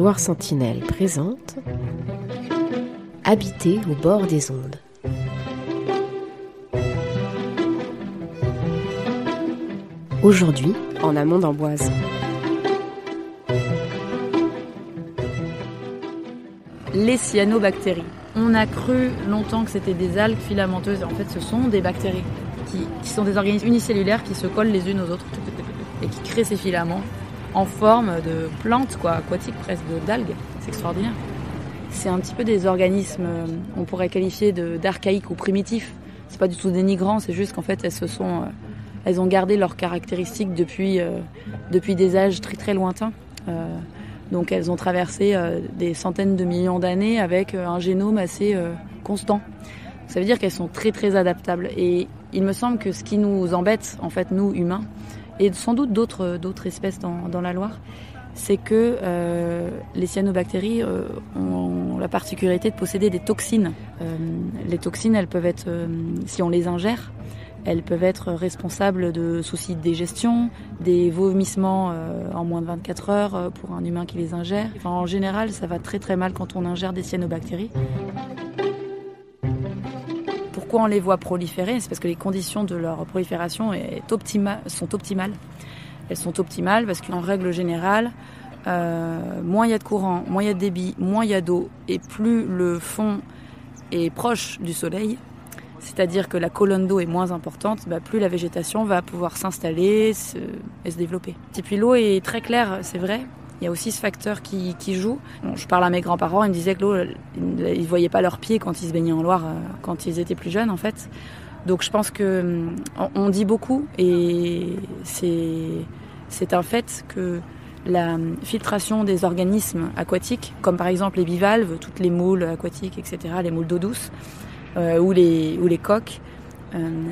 Loire Sentinelle présente Habiter au bord des ondes. Aujourd'hui, en amont d'Amboise. Les cyanobactéries. On a cru longtemps que c'était des algues filamenteuses. En fait, ce sont des bactéries qui sont des organismes unicellulaires qui se collent les unes aux autres et qui créent ces filaments en forme de plantes, aquatiques presque, d'algues. C'est extraordinaire. C'est un petit peu des organismes, on pourrait qualifier d'archaïques ou primitifs. C'est pas du tout dénigrant, c'est juste qu'en fait, elles ont gardé leurs caractéristiques depuis des âges très très lointains. Donc elles ont traversé des centaines de millions d'années avec un génome assez constant. Ça veut dire qu'elles sont très très adaptables. Et il me semble que ce qui nous embête, en fait, nous humains, et sans doute d'autres espèces dans la Loire, c'est que les cyanobactéries ont la particularité de posséder des toxines. Les toxines, elles peuvent être, si on les ingère, elles peuvent être responsables de soucis de digestion, des vomissements en moins de 24 heures pour un humain qui les ingère. Enfin, en général, ça va très très mal quand on ingère des cyanobactéries. Pourquoi on les voit proliférer ? C'est parce que les conditions de leur prolifération sont optimales. Elles sont optimales parce qu'en règle générale, moins il y a de courant, moins il y a de débit, moins il y a d'eau, et plus le fond est proche du soleil, c'est-à-dire que la colonne d'eau est moins importante, plus la végétation va pouvoir s'installer et se développer. Et puis l'eau est très claire, c'est vrai. Il y a aussi ce facteur qui joue. Bon, je parle à mes grands-parents, ils me disaient que l'eau, ils ne voyaient pas leurs pieds quand ils se baignaient en Loire, quand ils étaient plus jeunes en fait. Donc je pense qu'on dit beaucoup, et c'est un fait que la filtration des organismes aquatiques, comme par exemple les bivalves, toutes les moules aquatiques, etc., les moules d'eau douce, ou les coques,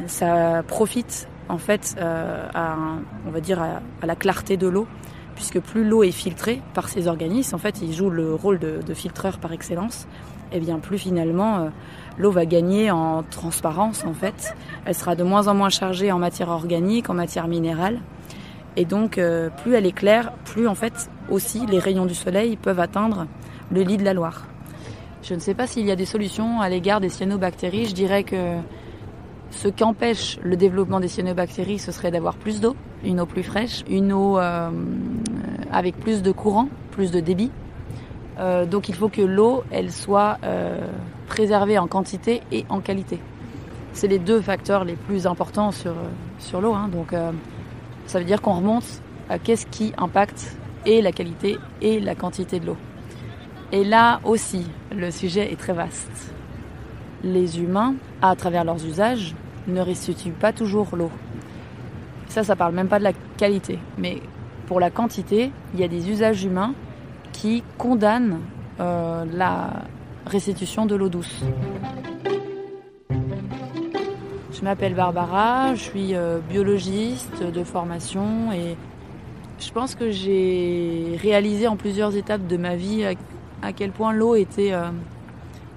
ça profite en fait on va dire à la clarté de l'eau, puisque plus l'eau est filtrée par ces organismes, en fait ils jouent le rôle de filtreur par excellence, et bien plus finalement l'eau va gagner en transparence en fait. Elle sera de moins en moins chargée en matière organique, en matière minérale, et donc plus elle est claire, plus en fait aussi les rayons du soleil peuvent atteindre le lit de la Loire. Je ne sais pas s'il y a des solutions à l'égard des cyanobactéries. Je dirais que ce qu'empêche le développement des cyanobactéries, ce serait d'avoir plus d'eau, une eau plus fraîche, une eau avec plus de courant, plus de débit. Donc il faut que l'eau, elle soit préservée en quantité et en qualité. C'est les deux facteurs les plus importants sur l'eau. Donc ça veut dire qu'on remonte à qu'est-ce qui impacte et la qualité et la quantité de l'eau. Et là aussi, le sujet est très vaste. Les humains, à travers leurs usages, ne restituent pas toujours l'eau. Ça parle même pas de la qualité. Mais pour la quantité, il y a des usages humains qui condamnent la restitution de l'eau douce. Je m'appelle Barbara, je suis biologiste de formation, et je pense que j'ai réalisé en plusieurs étapes de ma vie à quel point l'eau était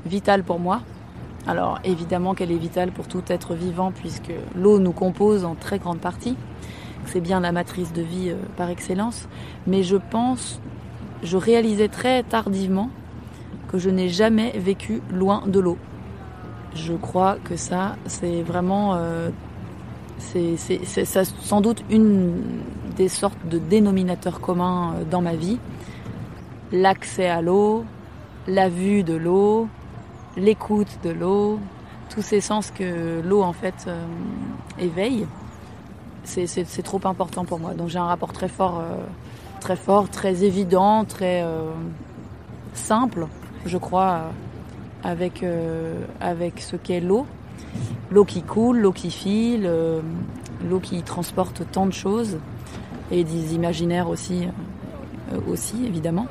vitale pour moi. Alors évidemment qu'elle est vitale pour tout être vivant, puisque l'eau nous compose en très grande partie. C'est bien la matrice de vie par excellence. Mais je réalisais très tardivement que je n'ai jamais vécu loin de l'eau. Je crois que ça, c'est vraiment... c'est sans doute une des sortes de dénominateurs communs dans ma vie. L'accès à l'eau, la vue de l'eau, l'écoute de l'eau, tous ces sens que l'eau en fait éveille, c'est trop important pour moi. Donc j'ai un rapport très fort, très évident, très simple, je crois, avec ce qu'est l'eau. L'eau qui coule, l'eau qui file, l'eau qui transporte tant de choses, et des imaginaires aussi évidemment.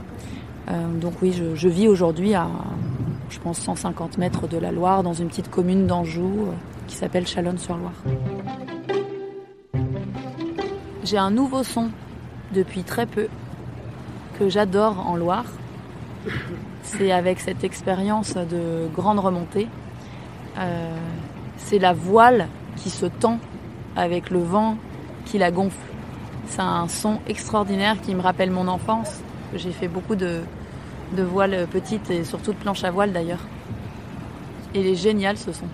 Donc oui, je vis aujourd'hui à, je pense, 150 mètres de la Loire, dans une petite commune d'Anjou qui s'appelle Chalonnes-sur-Loire. J'ai un nouveau son depuis très peu que j'adore en Loire. C'est avec cette expérience de grande remontée. C'est la voile qui se tend avec le vent qui la gonfle. C'est un son extraordinaire qui me rappelle mon enfance. J'ai fait beaucoup de de voile petite et surtout de planche à voile d'ailleurs. Il est génial ce son.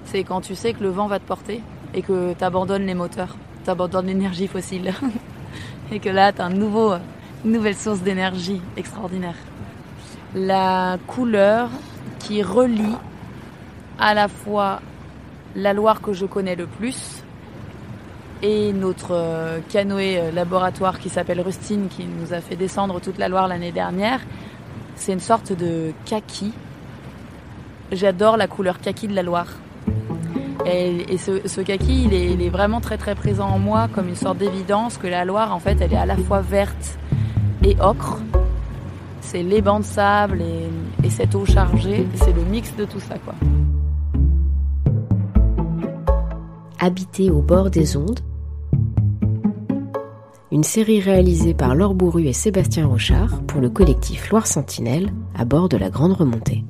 C'est quand tu sais que le vent va te porter et que tu abandonnes les moteurs, tu abandonnes l'énergie fossile et que là tu as une nouvelle source d'énergie extraordinaire. La couleur qui relie à la fois la Loire que je connais le plus et notre canoë laboratoire qui s'appelle Rustine, qui nous a fait descendre toute la Loire l'année dernière, c'est une sorte de kaki. J'adore la couleur kaki de la Loire. Et ce kaki, il est vraiment très très présent en moi, comme une sorte d'évidence que la Loire, en fait, elle est à la fois verte et ocre. C'est les bancs de sable et cette eau chargée, c'est le mix de tout ça, quoi. Habiter au bord des ondes, une série réalisée par Laure Bourru et Sébastien Rochard pour le collectif Loire Sentinelle à bord de la Grande Remontée.